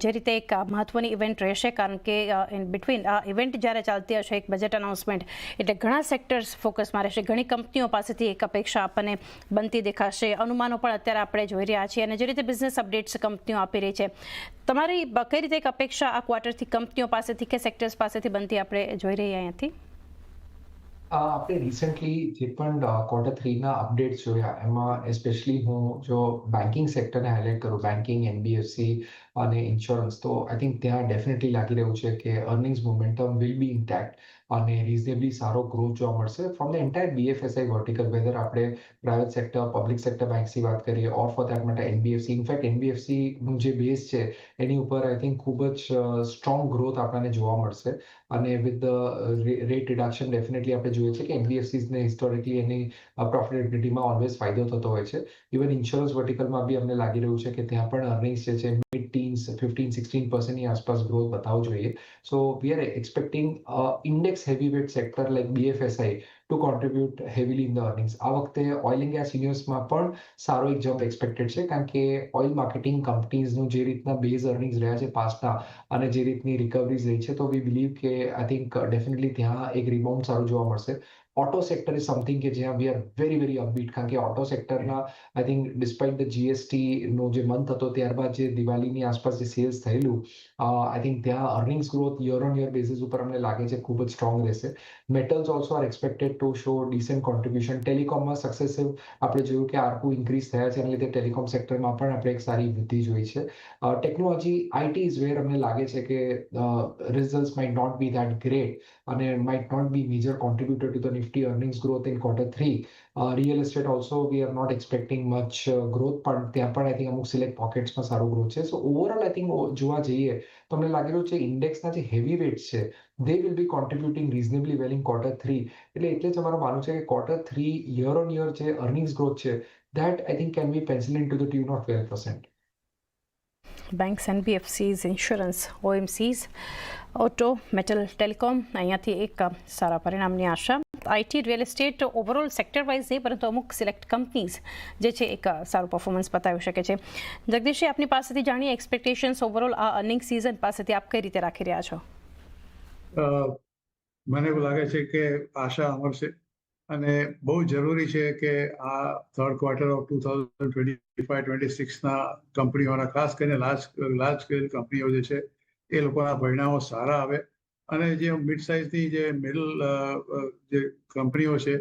જે રીતે એક મહત્વની ઇવેન્ટ રહેશે, કારણ કે ઇન બિટવીન ઇવેન્ટ જ્યારે ચાલતી હશે, એક બજેટ અનાઉન્સમેન્ટ, એટલે ઘણા સેક્ટર્સ ફોકસમાં રહેશે. ઘણી કંપનીઓ પાસેથી એક અપેક્ષા આપણને બનતી દેખાશે. અનુમાનો પણ અત્યારે આપણે જોઈ રહ્યા છીએ, અને જે રીતે બિઝનેસ અપડેટ્સ કંપનીઓ આપી રહી છે, તમારી કઈ રીતે એક અપેક્ષા આ ક્વાર્ટરથી કંપનીઓ પાસેથી કે સેક્ટર્સ પાસેથી બનતી આપણે જોઈ રહી અહીંયાથી? આપણે રિસન્ટલી જે પણ Q3ના અપડેટ્સ જોયા એમાં એસ્પેશિયલી હું જો બેન્કિંગ સેક્ટરને હાઇલાઇટ કરું, બેન્કિંગ, એનબીએફસી અને ઇન્સ્યોરન્સ, તો આઈ થિંક ત્યાં ડેફિનેટલી લાગી રહ્યું છે કે earnings momentum will be intact અને રિઝનેબલી સારો ગ્રોથ જોવા મળશે from the entire BFSI vertical, whether આપણે પ્રાઇવેટ સેક્ટર, પબ્લિક સેક્ટર બેંક્સની વાત કરીએ or for that matter NBFC. In fact એનબીએફસીનું જે બેઝ છે એની ઉપર આઈ થિંક ખૂબ જ સ્ટ્રોંગ ગ્રોથ આપણને જોવા મળશે. અને with the rate reduction definitely આપણે જોઈએ છે કે એનબીએફસીઝને હિસ્ટોરિકલી એની પ્રોફિટેબિલિટીમાં ઓલવેઝ ફાયદો થતો હોય છે. ઇવન ઇન્સ્યોરન્સ વર્ટિકલમાં બી અમને લાગી રહ્યું છે કે ત્યાં પણ અર્નિંગ્સ જે છે મિડ ટીન્સ 15-16% આસપાસ ગ્રોથ બતાવવો જોઈએ. So we are expecting index heavyweight sector like BFSI to contribute heavily in the earnings. આ વખતે ઓઇલ એન્ડ ગેસ યુનિવર્સમાં પણ સારો એક જમ્પ એક્સપેક્ટેડ છે, કારણ કે ઓઇલ માર્કેટિંગ કંપનીઝનું જે રીતના બેઝ અર્નિંગ્સ રહ્યા છે પાસ્ટના અને જે રીતની રિકવરીઝ રહી છે, તો વી બિલીવ કે આઈ થિંક ડેફિનેટલી ત્યાં એક રિબાઉન્ડ સારું જોવા મળશે. ઓટો સેક્ટર ઇઝ સમથિંગ કે જ્યાં વી આર વેરી અપબીટ, કારણ કે ઓટો સેક્ટરના આઈ થિંક ડિસ્પાઇટ ધ જીએસટીનો જે મંથ હતો ત્યારબાદ જે દિવાળીની આસપાસ જે સેલ્સ થયેલું, આઈ થિંક ત્યાં earnings growth year on year basis ઉપર અમને લાગે છે ખૂબ જ સ્ટ્રોંગ રહેશે. Metals also are expected to show decent contribution. ટેલિકોમમાં સક્સેસિવ આપણે જોયું કે આરપુ ઇન્ક્રીઝ થયા છે, અને લીધે ટેલિકોમ સેક્ટરમાં પણ આપણે એક સારી વૃદ્ધિ જોઈ છે. ટેકનોલોજી, આઈટી ઇઝ વેર અમને લાગે છે કે results might not be that great અને might not be major contributor to the Nifty earnings growth in Q3. Real estate also we are not expecting much growth, પણ ત્યાં પણ I think અમુક select પોકેટ્સમાં સારું ગ્રોથ છે. સો overall I think જોવા જઈએ તો અમને લાગી રહ્યું છે ઇન્ડેક્સના જે હેવી વેટ્સ છે they will be contributing reasonably well in Q3. એટલે જ અમારું માનવું છે કે Q3 year on year જે earnings growth છે that I think can be penciled into the tune of 12%. Banks, NBFCs, insurance, OMCs, auto, metal, telecom, અહીંયાથી એક સારા પરિણામની આશા. IT, real estate overall sector wise નહીં, પરંતુ અમુક સિલેક્ટ કંપનીઝ જે છે એક સારું પરફોર્મન્સ બતાવી શકે છે. જગદીશજી, આપની પાસેથી જાણીએ એક્સપેક્ટેશન્સ ઓવરઓલ આ અર્નિંગ સિઝન પાસેથી આપ કઈ રીતે રાખી રહ્યા છો? મને એવું લાગે છે કે આશા અમર છે અને બહુ જરૂરી છે કે આ થર્ડ ક્વાર્ટર ઓફ 2025-26ના કંપનીઓના, ખાસ કરીને લાર્જ સ્કેલ કંપનીઓ જે છે એ લોકોના પરિણામો સારા આવે, અને જે મિડ સાઇઝની જે મિડલ જે કંપનીઓ છે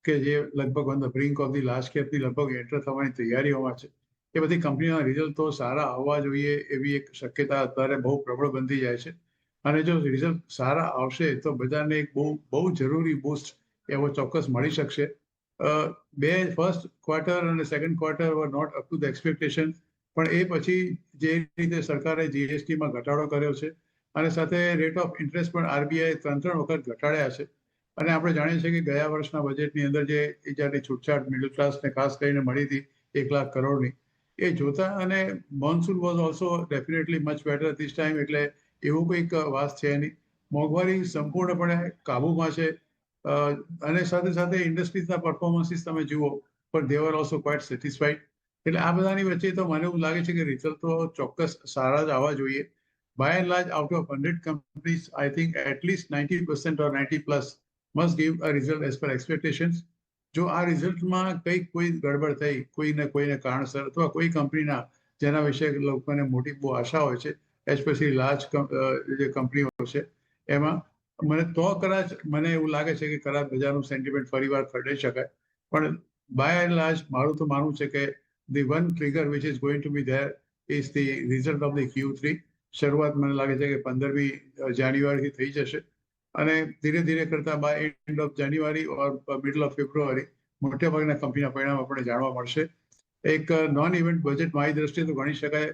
કે જે લગભગ on the brink of the large કેપની લગભગ એન્ટર થવાની તૈયારીઓમાં છે, એ બધી કંપનીઓના રિઝલ્ટ તો સારા આવવા જોઈએ એવી એક શક્યતા અત્યારે બહુ પ્રબળ બનતી જાય છે. અને જો રિઝલ્ટ સારા આવશે તો બજારને એક બહુ જરૂરી બૂસ્ટ એવો ચોક્કસ મળી શકશે. ફર્સ્ટ ક્વાર્ટર અને second quarter were not up to the expectation, પણ એ પછી જે રીતે સરકારે જીએસટીમાં ઘટાડો કર્યો છે અને સાથે રેટ ઓફ ઇન્ટરેસ્ટ પણ આરબીઆઈ 3 વખત ઘટાડ્યા છે, અને આપણે જાણીએ છીએ કે ગયા વર્ષના બજેટની અંદર જે જાતની છૂટછાટ મિડલ ક્લાસને ખાસ કરીને મળી હતી 1 લાખ કરોડની, એ જોતા, અને monsoon was also definitely much better this time, એટલે એવું કંઈક વાત છે નહીં. મોંઘવારી સંપૂર્ણપણે કાબૂમાં છે, અને સાથે સાથે ઇન્ડસ્ટ્રીઝના પરફોર્મન્સીસ તમે જુઓ પણ they are also quite satisfied. એટલે આ બધાની વચ્ચે તો મને એવું લાગે છે કે રિઝલ્ટ તો ચોક્કસ સારા જ આવવા જોઈએ. By and large out of 100 companies I think at least 90% or 90+ must give a result as per expectations. જો આ રિઝલ્ટમાં કોઈ ગડબડ થઈ કોઈને કારણસર, અથવા કોઈ કંપનીના જેના વિશે લોકોને મોટી બહુ આશા હોય છે, એસ્પેશિયલી લાર્જ જે કંપનીઓ છે એમાં, મને એવું લાગે છે કે કદાચ બજારનું સેન્ટિમેન્ટ ફરીવાર ખરડી શકાય. પણ બાય એન્ડ લાર્જ મારું તો માનવું છે કે the one trigger which is going to be there is the result of the Q3. શરૂઆત મને લાગે છે કે 15મી જાન્યુઆરીથી થઈ જશે, અને ધીરે ધીરે કરતા by end of January or middle of February મોટાભાગના કંપનીના પરિણામ આપણને જાણવા મળશે. એક નોન ઇવેન્ટ બજેટ મારી દ્રષ્ટિએ તો ગણી શકાય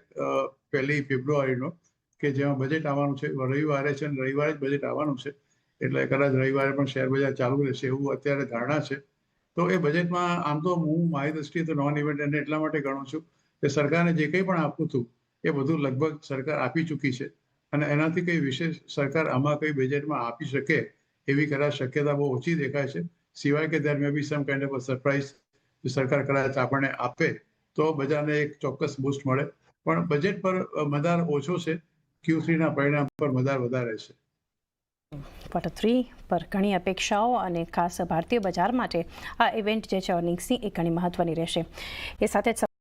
1 ફેબ્રુઆરીનો, કે જેમાં બજેટ આવવાનું છે. રવિવારે છે, અને રવિવારે જ બજેટ આવવાનું છે, એટલે કદાચ રવિવારે પણ શેર બજાર ચાલુ રહેશે એવું અત્યારે ધારણા છે. તો એ બજેટમાં આમ તો હું મારી દ્રષ્ટિએ તો નોન ઇવેન્ટ અને એટલા માટે ગણું છું કે સરકારને જે કંઈ પણ આપવું હતું એ બધું લગભગ સરકાર આપી ચૂકી છે, અને એનાથી કંઈ વિશેષ સરકાર આમાં કંઈ બજેટમાં આપી શકે એવી કદાચ શક્યતા બહુ ઓછી દેખાય છે, સિવાય કે દેર મે બી સમ કાઇન્ડ ઓફ સરપ્રાઇઝ સરકાર કદાચ આપણને આપે તો બજારને એક ચોક્કસ બૂસ્ટ મળે. પણ બજેટ પર મદાર ઓછો છે. Q3ના પરિણામ પર મદાર વધારે છે. Q3 પર ઘણી અપેક્ષાઓ અને ખાસ ભારતીય બજાર માટે આ ઇવેન્ટ જે છે અર્નિંગ્સની એ ઘણી મહત્વની રહેશે. એ સાથે જ